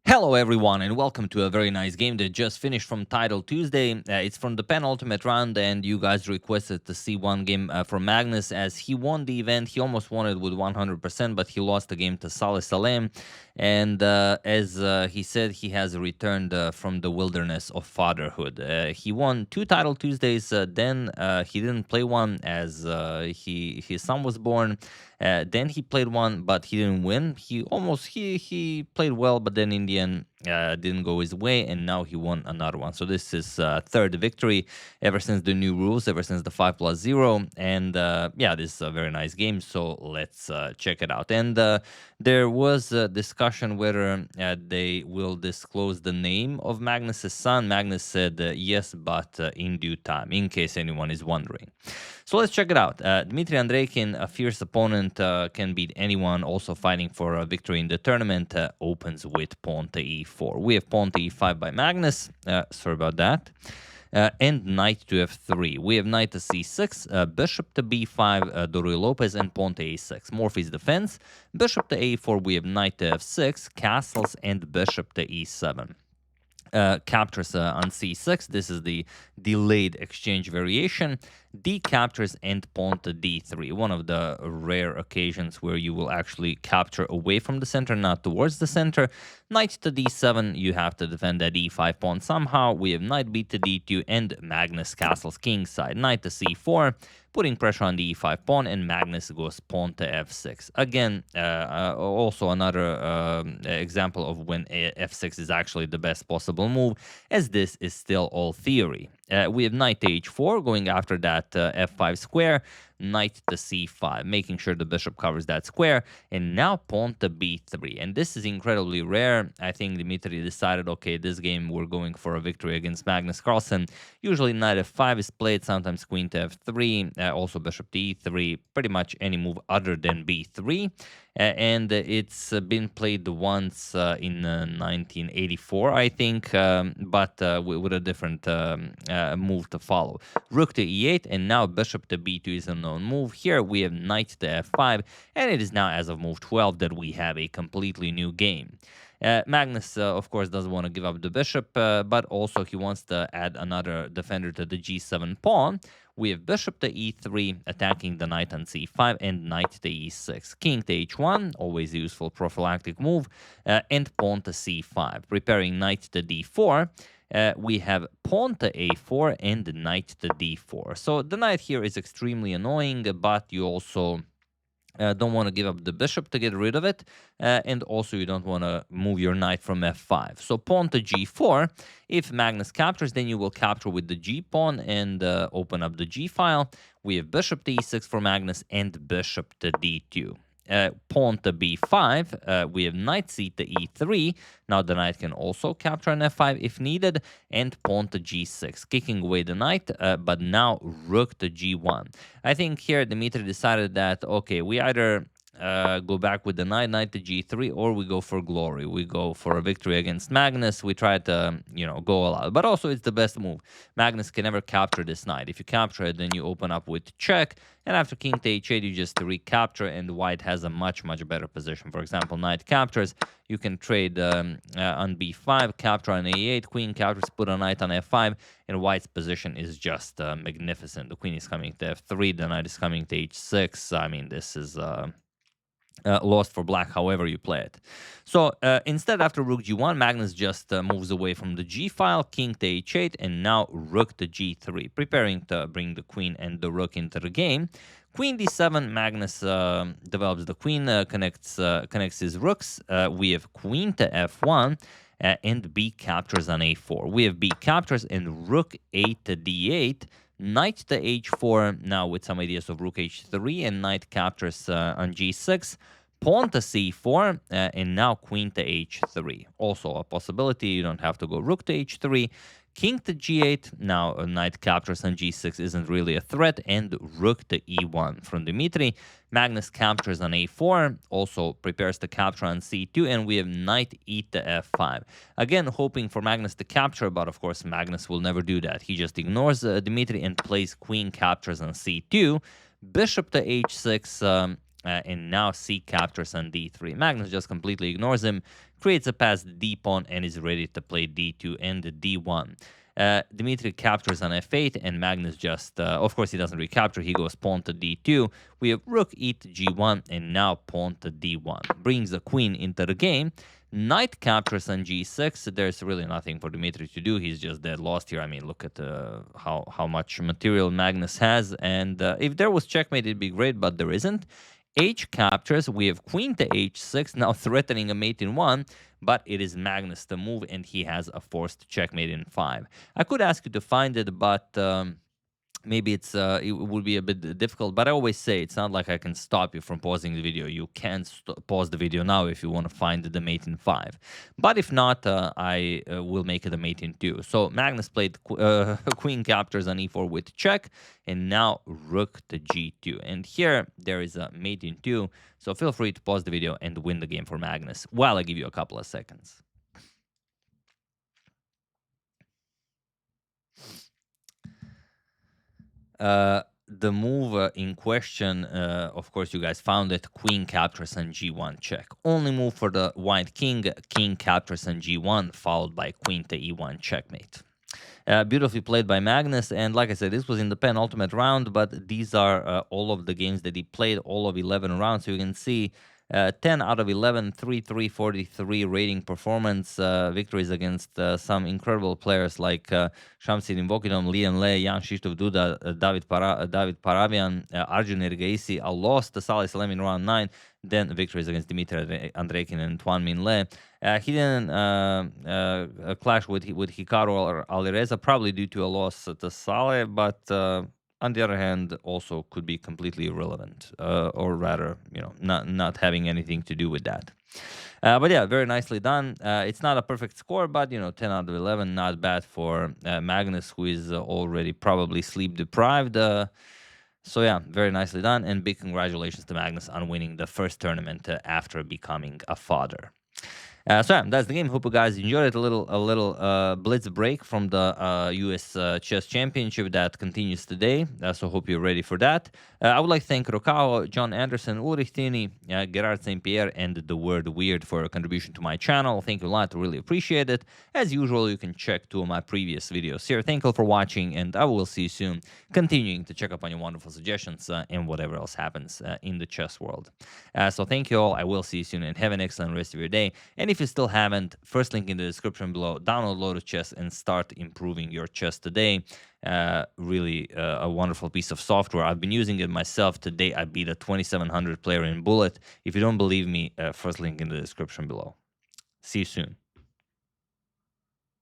Hello everyone and welcome to a very nice game that just finished from Title Tuesday. It's from the penultimate round and you guys requested to see one game from Magnus as he won the event. He almost won it with 100% but he lost the game to Saleh Salem, and as he said, he has returned from the wilderness of fatherhood. He won 2 Title Tuesdays, then he didn't play one as his son was born. Then he played one, but he didn't win. He played well, but then in the end didn't go his way, and now he won another one. So this is third victory ever since the new rules, ever since the 5+0, and yeah, this is a very nice game. So let's check it out. And there was a discussion whether they will disclose the name of Magnus's son. Magnus said yes, but in due time, in case anyone is wondering. So let's check it out. Dmitry Andreikin, a fierce opponent, can beat anyone, also fighting for a victory in the tournament, opens with pawn to e4. We have pawn to e5 by Magnus. Sorry about that. And knight to f3. We have knight to c6, bishop to b5, Ruy Lopez, and pawn to a6. Morphy's defense. Bishop to a4, we have knight to f6, castles, and bishop to e7. Captures on c6. This is the delayed exchange variation. D captures and pawn to d3. One of the rare occasions where you will actually capture away from the center, not towards the center. Knight to d7. You have to defend that e5 pawn somehow. We have knight b to d2 and Magnus castles kingside. Knight to c4, putting pressure on the e5 pawn, and Magnus goes pawn to f6. Again, also another example of when f6 is actually the best possible move, as this is still all theory. We have knight to h4, going after that f5 square, knight to c5, making sure the bishop covers that square, and now pawn to b3. And this is incredibly rare. I think Dmitry decided, okay, this game we're going for a victory against Magnus Carlsen. Usually knight f5 is played, sometimes queen to f3, also bishop to e3, pretty much any move other than b3. And it's been played once in 1984, I think, but with a different move to follow. Rook to e8, and now bishop to b2 is a known move. Here we have knight to f5, and it is now, as of move 12, that we have a completely new game. Magnus, of course, doesn't want to give up the bishop, but also he wants to add another defender to the g7 pawn. We have bishop to e3, attacking the knight on c5, and knight to e6. King to h1, always a useful prophylactic move, and pawn to c5. Preparing knight to d4, we have pawn to a4 and knight to d4. So the knight here is extremely annoying, but you also don't want to give up the bishop to get rid of it, and also you don't want to move your knight from f5. So pawn to g4, if Magnus captures, then you will capture with the g pawn and open up the g file. We have bishop to e6 for Magnus and bishop to d2. Pawn to b5, we have knight c to e3. Now the knight can also capture an f5 if needed, and pawn to g6, kicking away the knight, but now rook to g1. I think here Dmitry decided that, okay, we either go back with the knight to g3, or we go for glory. We go for a victory against Magnus. We try to, go all out. But also, it's the best move. Magnus can never capture this knight. If you capture it, then you open up with check. And after king to h8, you just recapture, and white has a much, much better position. For example, knight captures. You can trade on b5, capture on a8, queen captures, put a knight on f5, and white's position is just magnificent. The queen is coming to f3, the knight is coming to h6. I mean, this is lost for black, however you play it. So instead, after rook g1, Magnus just moves away from the g file, king to h8, and now rook to g3, preparing to bring the queen and the rook into the game. Queen d7, Magnus develops the queen, connects his rooks. We have queen to f1, and b captures on a4. We have b captures and rook a to d8, knight to h4, now with some ideas of rook h3, and knight captures on g6, pawn to c4, and now queen to h3. Also a possibility, you don't have to go rook to h3. King to g8, now knight captures on g6 isn't really a threat, and rook to e1 from Dmitry. Magnus captures on a4, also prepares to capture on c2, and we have knight e to f5. Again, hoping for Magnus to capture, but of course Magnus will never do that. He just ignores Dmitry and plays queen captures on c2. Bishop to h6, and now C captures on d3. Magnus just completely ignores him, creates a passed d pawn, and is ready to play d2 and d1. Dmitry captures on f8, and Magnus just, of course, he doesn't recapture. He goes pawn to d2. We have rook e to g1, and now pawn to d1. Brings the queen into the game. Knight captures on g6. There's really nothing for Dmitry to do. He's just dead lost here. I mean, look at how much material Magnus has. And if there was checkmate, it'd be great, but there isn't. H captures. We have queen to h6, now threatening a mate in 1, but it is Magnus to move, and he has a forced checkmate in 5. I could ask you to find it, but maybe it would be a bit difficult, but I always say it's not like I can stop you from pausing the video. You can pause the video now if you want to find the mate in 5. But if not, I will make it a mate in 2. So Magnus played queen captures on e4 with check, and now rook to g2. And here there is a mate in 2. So feel free to pause the video and win the game for Magnus while I give you a couple of seconds. The move in question, of course, you guys found it, queen captures on g1 check. Only move for the white king, king captures on g1, followed by queen to e1 checkmate. Beautifully played by Magnus, and like I said, this was in the penultimate round, but these are all of the games that he played, all of 11 rounds, so you can see 10 out of 11, 3-3, 43 rating performance victories against some incredible players like Shamsid Invokidom, Liam Ley, Jan Krzysztof Duda, David Paravian, Arjun Ergaisi, a loss to Salih Salem in round 9, then victories against Dmitry Andreikin and Tuan Minh Le. He didn't clash with Hikaru or Alireza, probably due to a loss to Saleh, but on the other hand, also could be completely irrelevant, or rather, not having anything to do with that. But yeah, very nicely done. It's not a perfect score, but 10 out of 11, not bad for Magnus, who is already probably sleep deprived. So yeah, very nicely done, and big congratulations to Magnus on winning the first tournament after becoming a father. So yeah, that's the game. Hope you guys enjoyed it. A little blitz break from the U.S. Chess Championship that continues today. So hope you're ready for that. I would like to thank Rokao, John Anderson, Ulrich Tini, Gerard St. Pierre, and The Word Weird for a contribution to my channel. Thank you a lot. Really appreciate it. As usual, you can check 2 of my previous videos here. Thank you for watching, and I will see you soon. Continuing to check up on your wonderful suggestions and whatever else happens in the chess world. So thank you all. I will see you soon, and have an excellent rest of your day. And if you still haven't, first link in the description below, download Lotus Chess and start improving your chess today. Really a wonderful piece of software. I've been using it myself. Today I beat a 2700 player in Bullet. If you don't believe me, first link in the description below. See you soon.